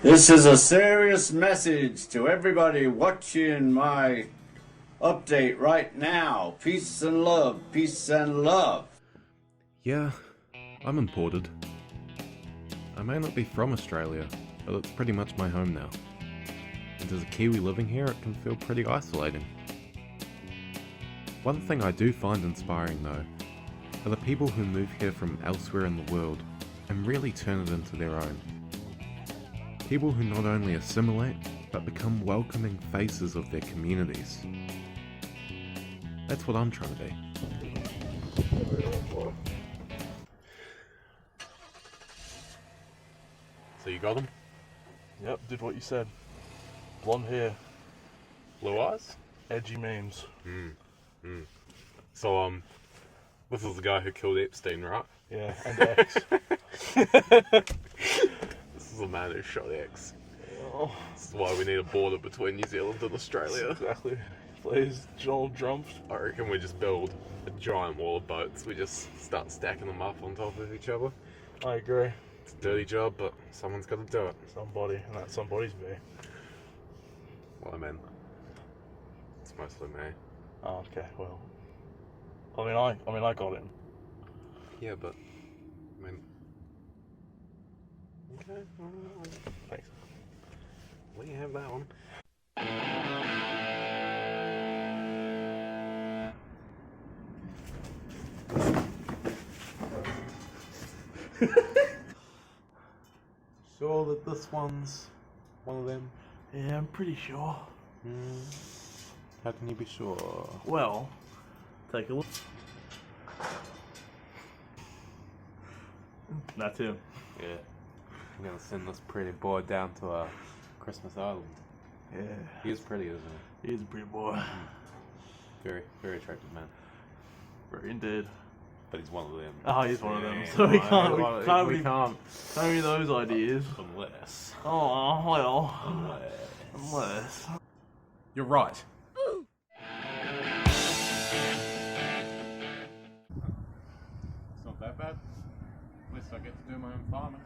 This is a serious message to everybody watching my update right now. Peace and love, peace and love. Yeah, I'm imported. I may not be from Australia, but it's pretty much my home now. And as a Kiwi living here, it can feel pretty isolating. One thing I do find inspiring though, are the people who move here from elsewhere in the world and really turn it into their own. People who not only assimilate, but become welcoming faces of their communities. That's what I'm trying to be. So you got him? Yep, did what you said. Blonde hair, Blue eyes? edgy memes. So, this is the guy who killed Epstein, right? Yeah, and X. This is a man who shot X. Oh, This is why we need a border between New Zealand and Australia. exactly. Plays Donald Trump. I reckon we just build a giant wall of boats. We just start stacking them up on top of each other. I agree. It's a dirty job, but someone's got to do it. Somebody, and that somebody's me. Well, I mean, it's mostly me. Oh, okay, well. I got him. Yeah, but, I mean... Okay, alright. Thanks. Let you have that one. Sure that this one's one of them? Yeah, I'm pretty sure. How can you be sure? Well, take a look. That's him. Yeah. I'm gonna send this pretty boy down to Christmas Island. Yeah. He is pretty, isn't he? He's a pretty boy. Very, very attractive man. Very indeed. But he's one of them. Oh, he's one of them. Yeah, So we well, can't we can't. Don't be those ideas. Unless. Oh, well. Unless. You're right. It's not that bad. At least I get to do my own farming.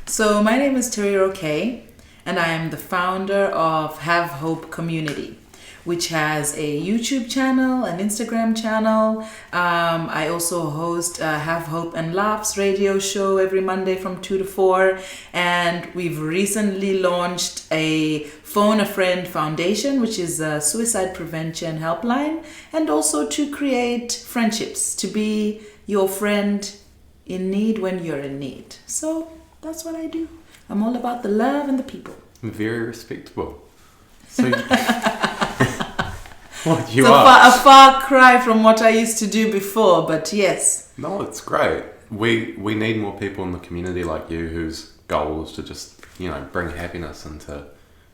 So my name is Terry Roque, and I am the founder of Have Hope Community, which has a YouTube channel, an Instagram channel. I also host a Have Hope and Laughs radio show every Monday from 2 to 4. And we've recently launched a Phone a Friend Foundation, which is a suicide prevention helpline, and also to create friendships, to be your friend in need when you're in need. So that's what I do. I'm all about the love and the people. Very respectable. So what you It's are? a far cry from what I used to do before, but yes. No, it's great. We need more people in the community like you whose goal is to just, bring happiness into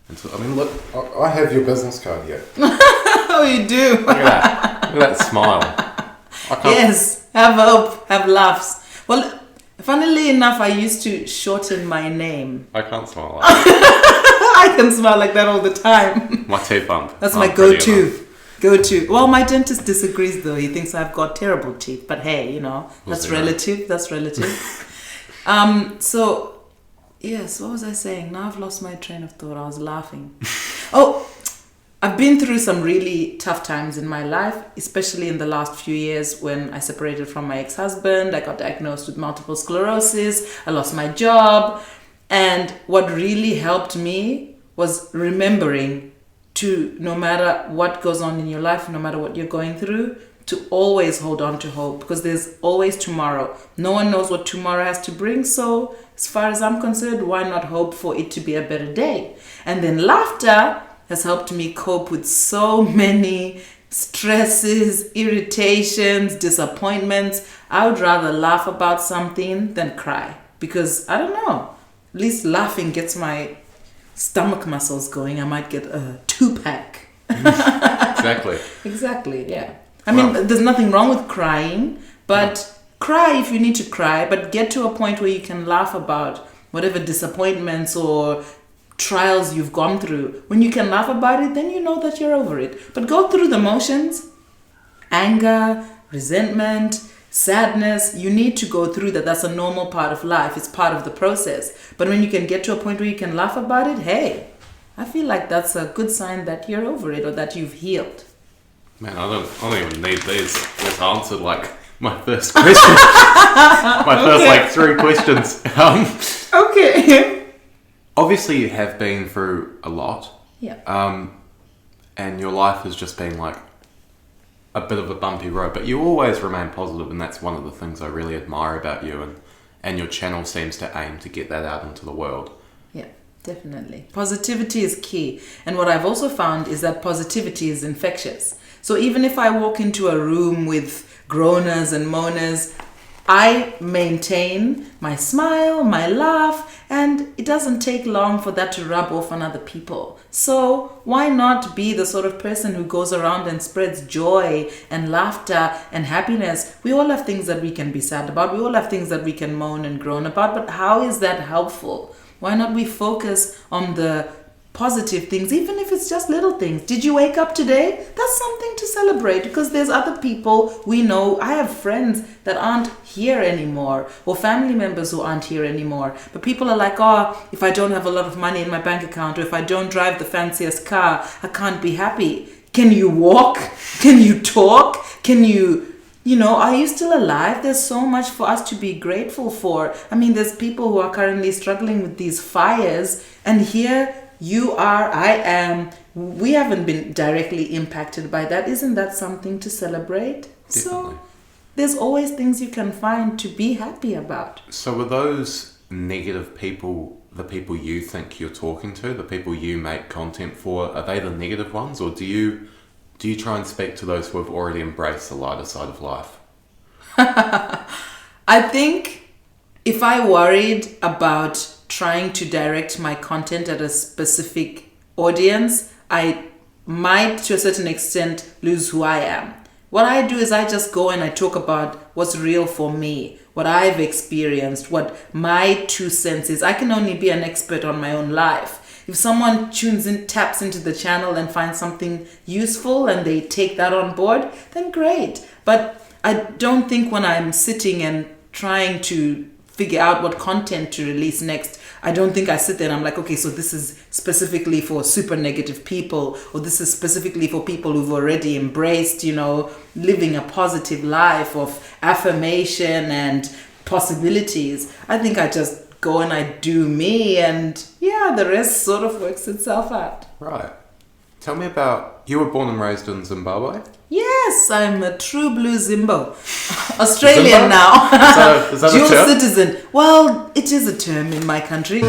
I mean, look, I have your business card here. Oh, you do? Look at that. Look at that smile. I can't, Yes, have hope, have laughs. Well, funnily enough, I used to shorten my name. I can't smile like that. I can smile like that all the time. My teeth aren't. That's my aren't pretty enough. go-to. Well, my dentist disagrees though. He thinks I've got terrible teeth. But hey, that's see that. relative. That's relative. So, yes, what was I saying? Now I've lost my train of thought. I was laughing. Oh, I've been through some really tough times in my life, especially in the last few years when I separated from my ex-husband. I got diagnosed with multiple sclerosis. I lost my job. And what really helped me was remembering to, no matter what goes on in your life, no matter what you're going through, to always hold on to hope, because there's always tomorrow. No one knows what tomorrow has to bring. So as far as I'm concerned, why not hope for it to be a better day? And then laughter has helped me cope with so many stresses, irritations, disappointments. I would rather laugh about something than cry, because I don't know, at least laughing gets my stomach muscles going. I might get a 2-pack. Exactly. Exactly, yeah. I mean, there's nothing wrong with crying, but cry if you need to cry, but get to a point where you can laugh about whatever disappointments or trials you've gone through. When you can laugh about it, then you know that you're over it. But go through the motions, anger, resentment, sadness. You need to go through that. That's a normal part of life. It's part of the process. But when you can get to a point where you can laugh about it, hey, I feel like that's a good sign that you're over it or that you've healed. Man, I don't even need these. Just answered like my first question. First like 3 questions. Okay. Obviously, you have been through a lot. Yeah. And your life has just been like a bit of a bumpy road, but you always remain positive, and that's one of the things I really admire about you, and your channel seems to aim to get that out into the world. Yeah, definitely. Positivity is key. And what I've also found is that positivity is infectious. So even if I walk into a room with groaners and moaners, I maintain my smile, my laugh, and it doesn't take long for that to rub off on other people. So why not be the sort of person who goes around and spreads joy and laughter and happiness? We all have things that we can be sad about. We all have things that we can moan and groan about. But how is that helpful? Why not we focus on the positive things, even if it's just little things? Did you wake up today? That's something to celebrate, because there's other people we know. I have friends that aren't here anymore, or family members who aren't here anymore. But people are like, oh, if I don't have a lot of money in my bank account, or if I don't drive the fanciest car, I can't be happy. Can you walk? Can you talk? Can you are you still alive? There's so much for us to be grateful for. I mean, there's people who are currently struggling with these fires, and here you are, I am. We haven't been directly impacted by that. Isn't that something to celebrate? Definitely. So there's always things you can find to be happy about. So are those negative people the people you think you're talking to, the people you make content for? Are they the negative ones, or do you try and speak to those who have already embraced the lighter side of life? I think if I worried about trying to direct my content at a specific audience, I might to a certain extent lose who I am. What I do is I just go and I talk about what's real for me, what I've experienced, what my 2 cents is. I can only be an expert on my own life. If someone taps into the channel and finds something useful and they take that on board, then great. But I don't think when I'm sitting and trying to figure out what content to release next, I don't think I sit there and I'm like, okay, so this is specifically for super negative people, or this is specifically for people who've already embraced, living a positive life of affirmation and possibilities. I think I just go and I do me, and the rest sort of works itself out. Right. Tell me about, you were born and raised in Zimbabwe? Yes, I'm a true blue Zimbo. Australian Zimbo? now. Is that Dual a term? citizen. Well, it is a term in my country.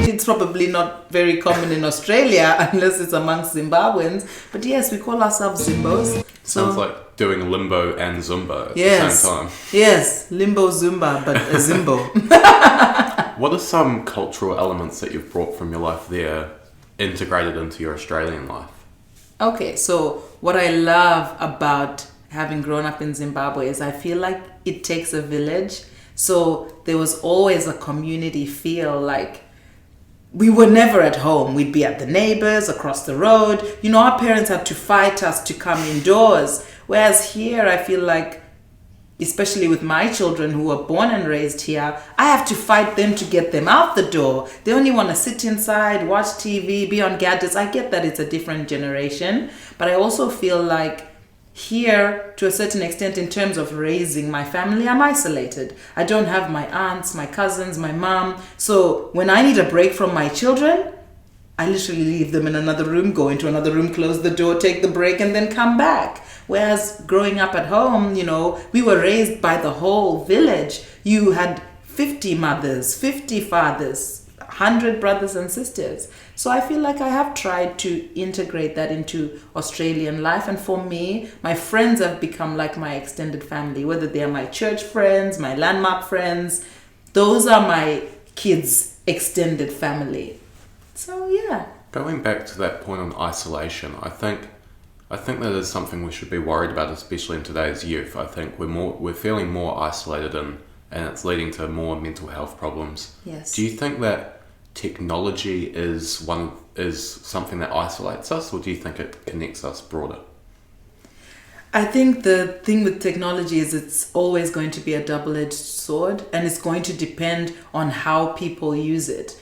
It's probably not very common in Australia unless it's amongst Zimbabweans. But yes, we call ourselves Zimbos. Sounds like doing limbo and Zumba at yes, the same time. Yes, limbo Zumba, but a Zimbo. What are some cultural elements that you've brought from your life there integrated into your Australian life? Okay, so what I love about having grown up in Zimbabwe is I feel like it takes a village. So there was always a community feel. Like we were never at home. We'd be at the neighbors across the road. Our parents had to fight us to come indoors. Whereas here, I feel like, especially with my children who were born and raised here, I have to fight them to get them out the door. They only want to sit inside, watch TV, be on gadgets. I get that it's a different generation, but I also feel like here, to a certain extent, in terms of raising my family, I'm isolated. I don't have my aunts, my cousins, my mom. So when I need a break from my children, I literally leave them in another room, go into another room, close the door, take the break, and then come back. Whereas growing up at home, we were raised by the whole village. You had 50 mothers, 50 fathers, 100 brothers and sisters. So I feel like I have tried to integrate that into Australian life. And for me, my friends have become like my extended family, whether they are my church friends, my landmark friends. Those are my kids' extended family. So yeah. Going back to that point on isolation, I think that is something we should be worried about, especially in today's youth. I think we're feeling more isolated and it's leading to more mental health problems. Yes. Do you think that technology is is something that isolates us, or do you think it connects us broader? I think the thing with technology is it's always going to be a double-edged sword, and it's going to depend on how people use it.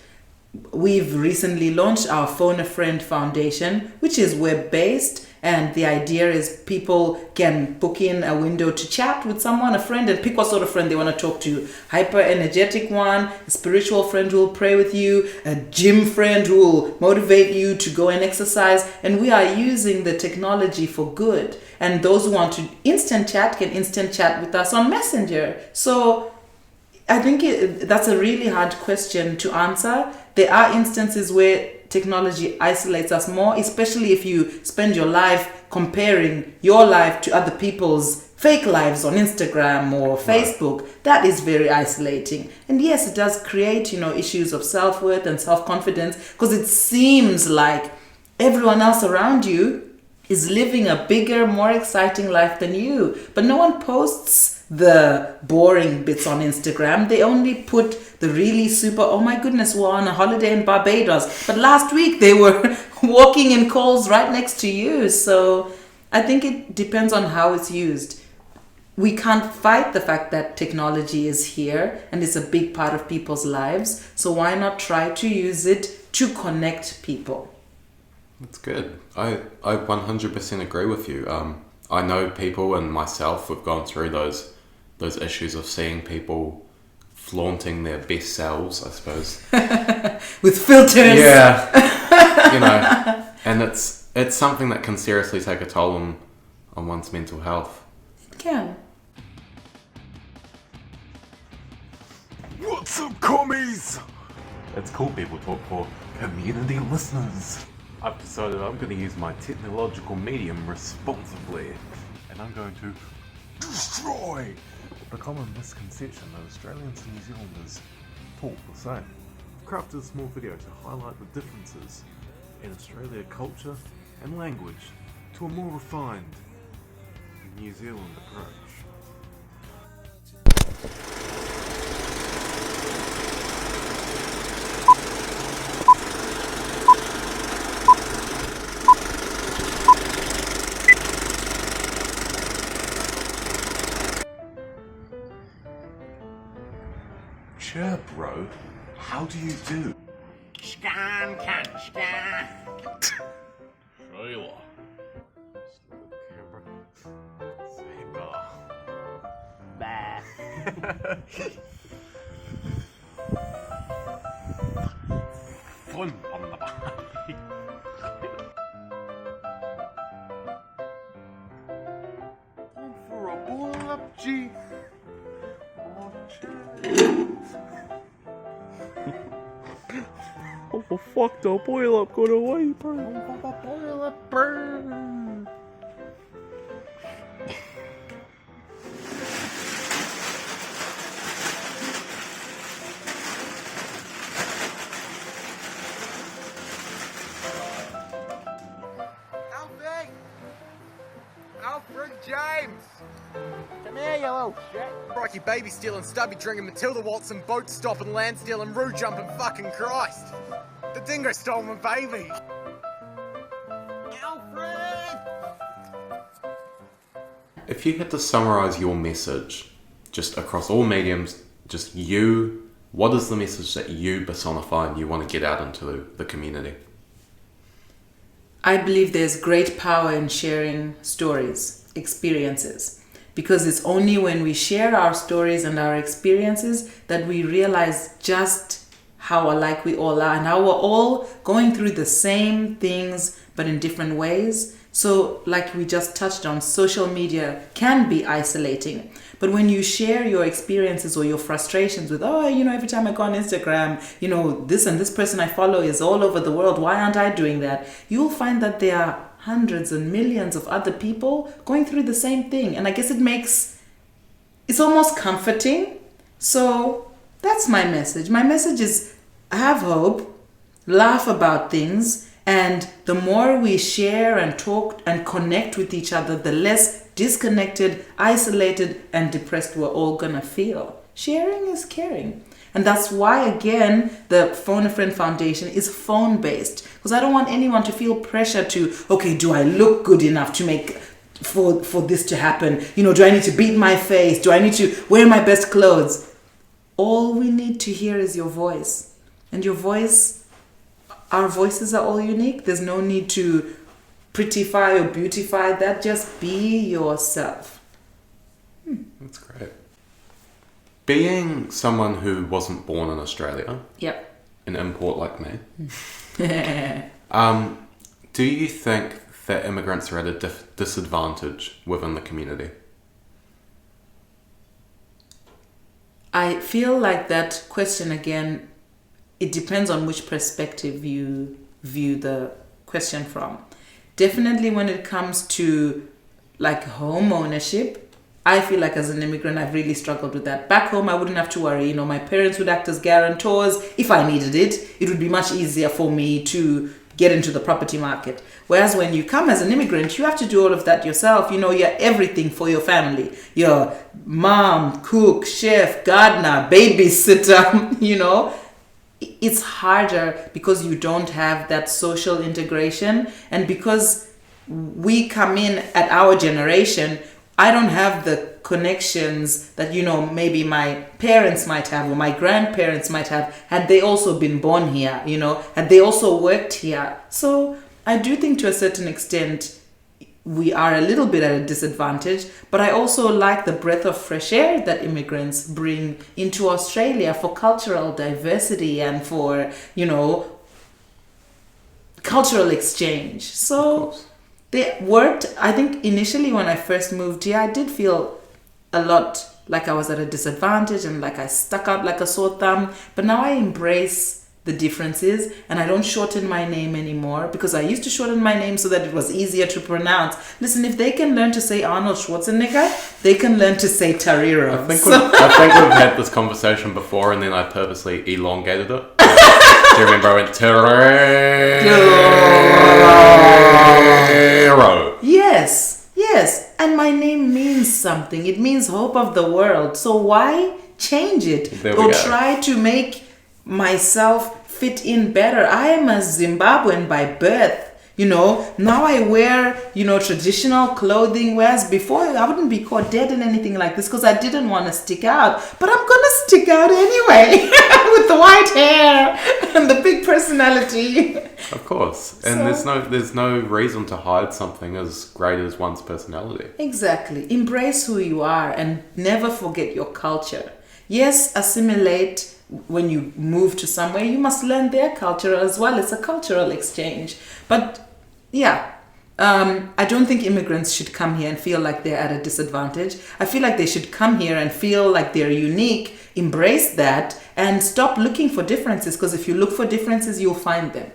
We've recently launched our Phone a Friend Foundation, which is web-based, and the idea is people can book in a window to chat with someone, a friend, and pick what sort of friend they want to talk to. Hyper-energetic one, a spiritual friend who will pray with you, a gym friend who will motivate you to go and exercise. And we are using the technology for good. And those who want to instant chat can instant chat with us on Messenger. So I think that's a really hard question to answer. There are instances where technology isolates us more, especially if you spend your life comparing your life to other people's fake lives on Instagram or Facebook. Right. That is very isolating. And yes, it does create, issues of self-worth and self-confidence, because it seems like everyone else around you is living a bigger, more exciting life than you. But no one posts the boring bits on Instagram. They only put the really super, oh my goodness, we're on a holiday in Barbados. But last week they were walking in Coles right next to you. So I think it depends on how it's used. We can't fight the fact that technology is here and it's a big part of people's lives. So why not try to use it to connect people? That's good. I 100% agree with you. I know people and myself have gone through those issues of seeing people flaunting their best selves, I suppose. With filters. Yeah. And it's something that can seriously take a toll on one's mental health. It can. What's up, commies? It's Cool People Talk for community listeners. I've decided I'm going to use my technological medium responsibly, and I'm going to Destroy the common misconception that Australians and New Zealanders talk the same. I've crafted a small video to highlight the differences in Australia culture and language to a more refined New Zealand approach. Sure, bro. How do you do? Scan, can scan. Trailer. Fun on the body. Time for a ball up, G. Oh, fuck, the boil up got away, bro. Boil up, burn. Alfred James! Come here, you little shit! Crikey, baby stealing, stubby drinking, Matilda Watson, boat stopping, land stealing, roo jumping, fucking Christ! The dingo stole my baby! Alfred! If you had to summarize your message, just across all mediums, just you, what is the message that you personify and you want to get out into the community? I believe there's great power in sharing stories, experiences, because it's only when we share our stories and our experiences that we realize just how alike we all are and how we're all going through the same things but in different ways. So like we just touched on, social media can be isolating. But when you share your experiences or your frustrations with, every time I go on Instagram, this and this person I follow is all over the world. Why aren't I doing that? You'll find that there are hundreds and millions of other people going through the same thing. And I guess it's almost comforting. So that's my message. My message is have hope, laugh about things, and the more we share and talk and connect with each other, the less disconnected, isolated, and depressed we're all gonna feel. Sharing is caring. And that's why, again, the Phone a Friend Foundation is phone-based. Because I don't want anyone to feel pressure to, okay, do I look good enough to make, for this to happen? You know, do I need to beat my face? Do I need to wear my best clothes? All we need to hear is your voice. And your voice, our voices are all unique. There's no need to prettify or beautify that. Just be yourself. That's great. Being someone who wasn't born in Australia, Yep. an import like me, do you think that immigrants are at a disadvantage within the community? I feel like that question again, it depends on which perspective you view the question from. Definitely when it comes to like home ownership, I feel like as an immigrant, I've really struggled with that. Back home, I wouldn't have to worry. You know, my parents would act as guarantors. If I needed it, it would be much easier for me to get into the property market. Whereas when you come as an immigrant, you have to do all of that yourself. You know, you're everything for your family. You're mom, cook, chef, gardener, babysitter, you know. It's harder because you don't have that social integration. And because we come in at our generation, I don't have the connections that, you know, maybe my parents might have or my grandparents might have had they also been born here, you know, had they also worked here. So I do think to a certain extent we are a little bit at a disadvantage, but I also like the breath of fresh air that immigrants bring into Australia for cultural diversity and for, you know, cultural exchange. So they worked. I think initially when I first moved here, I did feel a lot like I was at a disadvantage and like I stuck out like a sore thumb. But now I embrace the differences and I don't shorten my name anymore, because I used to shorten my name so that it was easier to pronounce. Listen, if they can learn to say Arnold Schwarzenegger, they can learn to say Tariro. I think we've had this conversation before and then I purposely elongated it. Do you remember I went Tariro? Yes. And my name means something. It means hope of the world. So why change it? Or try to make myself fit in better? I am a Zimbabwean by birth. You know, now I wear, you know, traditional clothing, whereas before I wouldn't be caught dead in anything like this because I didn't want to stick out. But I'm going to stick out anyway with the white hair and the big personality. Of course. And there's no reason to hide something as great as one's personality. Exactly. Embrace who you are and never forget your culture. Yes, assimilate. When you move to somewhere, you must learn their culture as well. It's a cultural exchange. But yeah, I don't think immigrants should come here and feel like they're at a disadvantage. I feel like they should come here and feel like they're unique, embrace that, and stop looking for differences, because if you look for differences, you'll find them.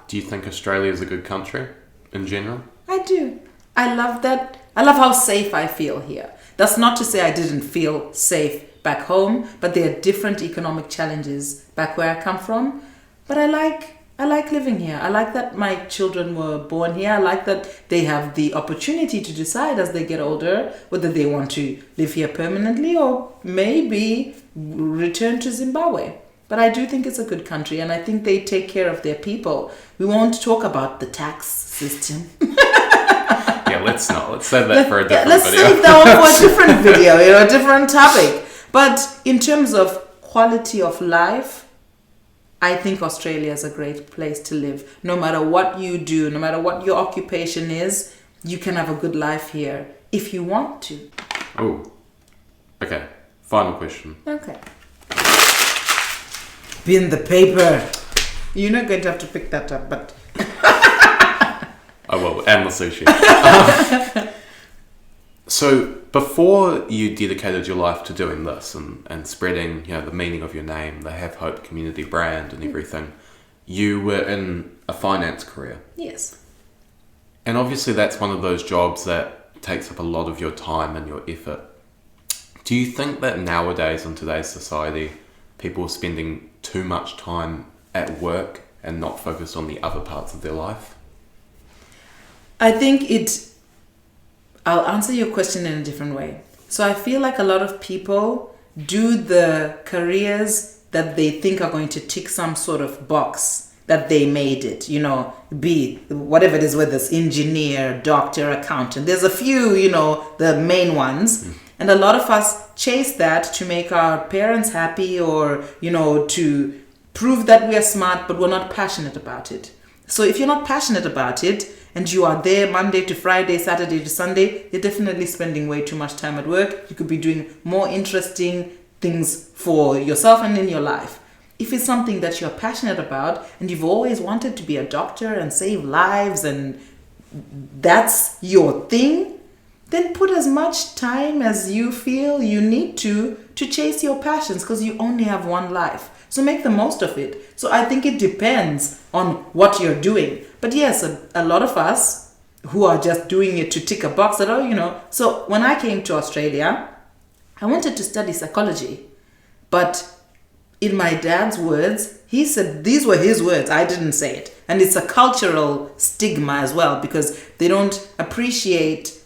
Do you think Australia is a good country in general? I do. I love that. I love how safe I feel here. That's not to say I didn't feel safe back home, but there are different economic challenges back where I come from. But I like living here. I like that my children were born here. I like that they have the opportunity to decide as they get older whether they want to live here permanently or maybe return to Zimbabwe. But I do think it's a good country, and I think they take care of their people. We won't talk about the tax system. Yeah, let's not. Let's save that for a different Let's video. save that one for a different video, a different topic. But in terms of quality of life, I think Australia is a great place to live. No matter what you do, no matter what your occupation is, you can have a good life here if you want to. Oh, okay. Final question. Okay. Bin the paper. You're not going to have to pick that up, but... I will, and the sushi. So, before you dedicated your life to doing this and spreading, the meaning of your name, the Have Hope community brand and everything, you were in a finance career. Yes. And obviously that's one of those jobs that takes up a lot of your time and your effort. Do you think that nowadays in today's society, people are spending too much time at work and not focused on the other parts of their life? I think I'll answer your question in a different way. So I feel like a lot of people do the careers that they think are going to tick some sort of box that they made it, be whatever it is, whether it's engineer, doctor, accountant. There's a few, the main ones. And a lot of us chase that to make our parents happy or, to prove that we are smart, but we're not passionate about it. So if you're not passionate about it and you are there Monday to Friday, Saturday to Sunday, you're definitely spending way too much time at work. You could be doing more interesting things for yourself and in your life. If it's something that you're passionate about and you've always wanted to be a doctor and save lives and that's your thing, then put as much time as you feel you need to chase your passions, because you only have one life. So make the most of it. So I think it depends on what you're doing. But yes, a lot of us who are just doing it to tick a box that, So when I came to Australia, I wanted to study psychology. But in my dad's words, he said, these were his words, I didn't say it. And it's a cultural stigma as well, because they don't appreciate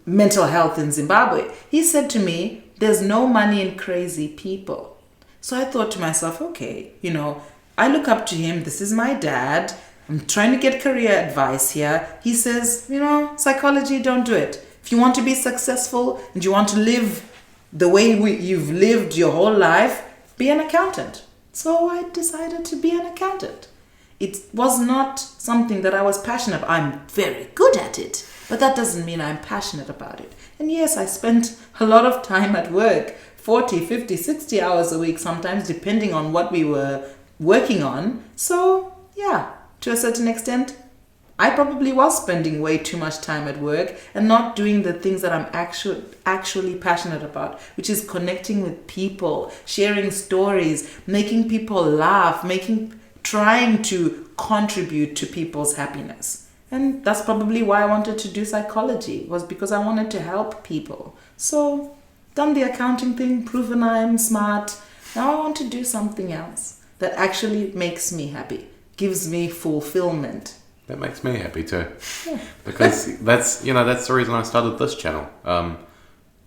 mental health in Zimbabwe. He said to me, there's no money in crazy people. So I thought to myself, okay, I look up to him. This is my dad. I'm trying to get career advice here. He says, psychology, don't do it. If you want to be successful and you want to live the way you've lived your whole life, be an accountant. So I decided to be an accountant. It was not something that I was passionate about. I'm very good at it, but that doesn't mean I'm passionate about it. And yes, I spent a lot of time at work, 40, 50, 60 hours a week sometimes, depending on what we were working on. So yeah, to a certain extent, I probably was spending way too much time at work and not doing the things that I'm actually passionate about, which is connecting with people, sharing stories, making people laugh, trying to contribute to people's happiness. And that's probably why I wanted to do psychology, was because I wanted to help people. So, done the accounting thing, proven I'm smart. Now I want to do something else that actually makes me happy, gives me fulfillment. That makes me happy too. Yeah. Because that's the reason I started this channel. I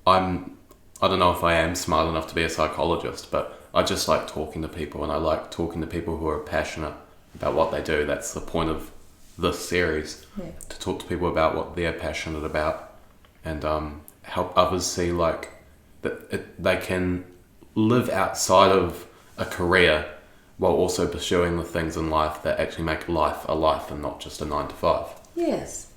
don't know if I am smart enough to be a psychologist, but I just like talking to people, and I like talking to people who are passionate about what they do. That's the point of this series, to talk to people about what they're passionate about and help others see that they can live outside of a career while also pursuing the things in life that actually make life a life and not just a 9 to 5. Yes.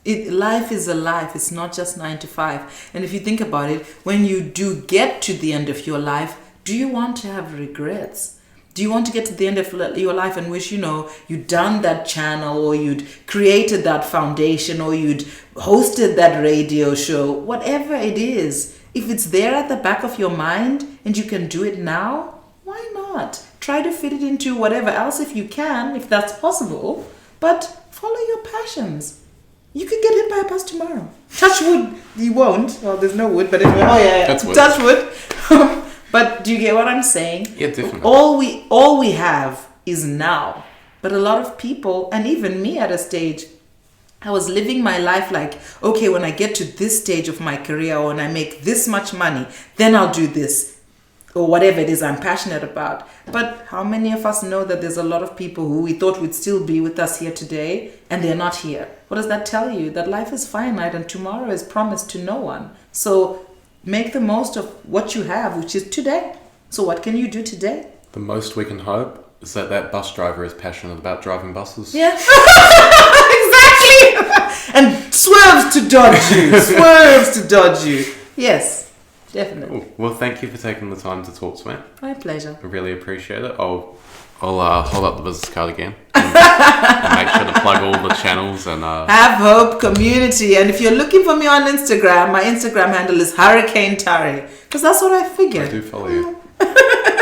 Life is a life. It's not just 9 to 5. And if you think about it, when you do get to the end of your life, do you want to have regrets? Do you want to get to the end of your life and wish, you'd done that channel, or you'd created that foundation, or you'd hosted that radio show, whatever it is? If it's there at the back of your mind and you can do it now, why not? Try to fit it into whatever else if you can, if that's possible, but follow your passions. You could get hit by a bus tomorrow. Touch wood, you won't. Well, there's no wood, but anyway. Oh yeah. That's wood. Touch wood. But do you get what I'm saying? Yeah, definitely. All we have is now. But a lot of people, and even me at a stage, I was living my life like, okay, when I get to this stage of my career, or when I make this much money, then I'll do this, or whatever it is I'm passionate about. But how many of us know that there's a lot of people who we thought would still be with us here today, and they're not here? What does that tell you? That life is finite and tomorrow is promised to no one. So make the most of what you have, which is today. So what can you do today? The most we can hope is that bus driver is passionate about driving buses. Yeah. Exactly. And swerves to dodge you. Yes, definitely. Cool. Well, thank you for taking the time to talk to me. My pleasure. I really appreciate it. I'll hold up the business card again and make sure to plug all the channels and Have Hope Community. And if you're looking for me on Instagram, my Instagram handle is Hurricane Tari, because that's what I figured. I do follow you.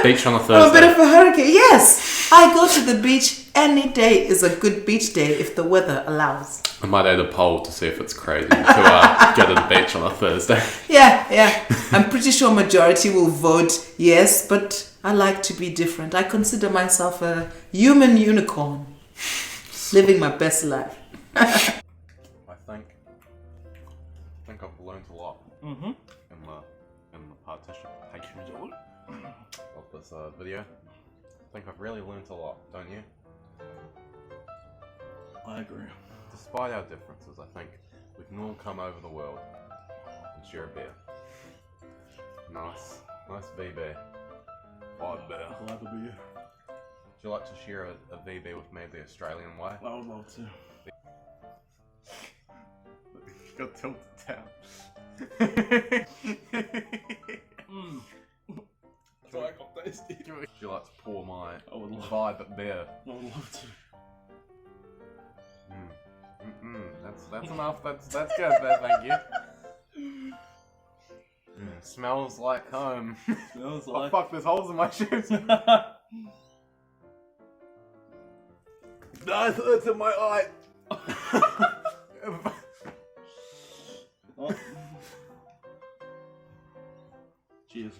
Beach on a Thursday. I'm a bit of a hurricane. Yes, I go to the beach. Any day is a good beach day if the weather allows. I might add a poll to see if it's crazy to go to the beach on a Thursday. Yeah. I'm pretty sure majority will vote yes, but I like to be different. I consider myself a human unicorn, living my best life. I think I've learned a lot and the participation of this video. I think I've really learnt a lot, don't you? I agree. Despite our differences, I think we can all come over the world and share a beer. Nice VB. 5 beer. I'll have a beer. Would you like to share a VB with me the Australian way? I would love to. Got tilted down. Sorry, I got tasty. Would you like to pour my I would love vibe beer? I would love to. That's enough. That's good there. Thank you. Smells like home. Smells Oh like. fuck! There's holes in my shoes. 9/3 of my eye. Oh. Cheers.